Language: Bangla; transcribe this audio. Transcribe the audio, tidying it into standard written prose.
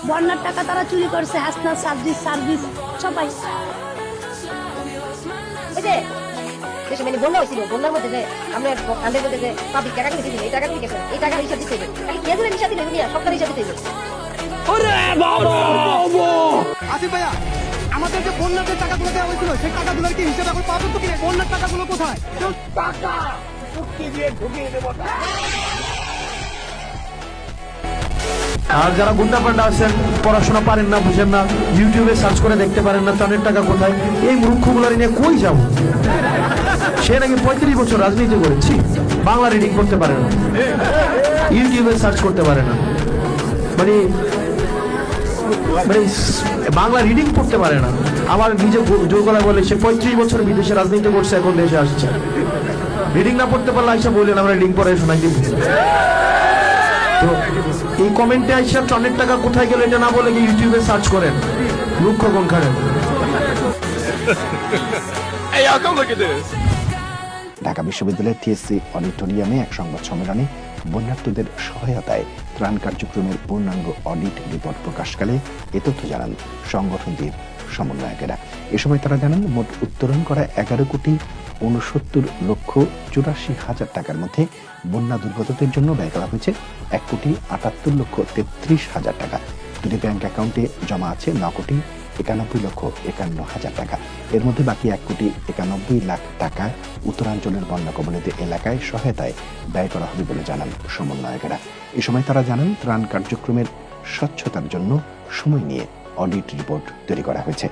বন্যার টাকা তারা চুরি করছে, হাসনা সার্ভিস সবাই। ওই যে দেশে মানে বন্যা হয়েছিল, বন্যার মধ্যে যে আমরা আমাদের মধ্যে যে পাবলিক টাকা দিয়েছিল, এই টাকা দিয়ে গেছে, এই টাকার হিসাব দিতে হবে। খালি কে ধরে হিসাব দিলে দুনিয়া সরকার হিসাব দিতে হবে। আসিফ ভাইয়া, আমাদের যে বন্যার যে টাকাগুলো দেওয়া হয়েছিল সেই টাকাগুলোর কি হিসেবে এখন পাবো তো কি? বন্যার টাকাগুলো কোথায়? টাকা চুক্তি দিয়ে ঢুকিয়ে দেবো। আর যারা গুন্ডা পান্ডা আছেন, পড়াশোনা পারেন না, বুঝেন না, ইউটিউবে সার্চ করে দেখতে পারেন না ত্রাণের টাকা কোথায়, এই মূর্খগুলোর নিয়ে কই যাবো? সে নাকি 35 বছর রাজনীতি করেছি, বাংলা রিডিং করতে পারে না, ইউটিউবে সার্চ করতে পারে না, মানে মানে বাংলা রিডিং করতে পারে না। আমার নিজে জোর গলায় বলে সে 35 বছর বিদেশে রাজনীতি করছে, এখন দেশে আসছে। রিডিং না পড়তে পারলে আইসা বললেন আমরা রিডিং পড়ে শোনাই দিব। তো এই কমেন্টে আইসা ত্রাণের টাকা কোথায় গেল এটা না বলে ইউটিউবে সার্চ করেন, মূর্খ কোনখানে। ঢাকা বিশ্ববিদ্যালয়ের টিএসসি অডিটোরিয়ামে এক সংবাদ সম্মেলনে বন্যার্তদের সহায়তায় ত্রাণ কার্যক্রমের পূর্ণাঙ্গ অডিট রিপোর্ট প্রকাশকালে এ তথ্য জানান সংগঠনটির সমন্বয়কেরা। এ সময় তারা জানান মোট উত্তোলন করা 11,69,84,000 টাকার মধ্যে বন্যা দুর্গতদের জন্য ব্যয় করা হয়েছে 1,78,33,000 টাকা। দুটি ব্যাংক অ্যাকাউন্টে জমা আছে 9,91,51,000 টাকা। এর মধ্যে বাকি 1,91,00,000 টাকা উত্তরাঞ্চলের বন্যা কবলিত এলাকায় সহায়তায় ব্যয় করা হবে বলে জানান সমন্বয়কেরা। এ সময় তারা জানান ত্রাণ কার্যক্রমের স্বচ্ছতার জন্য সময় নিয়ে অডিট রিপোর্ট তৈরি করা হয়েছে।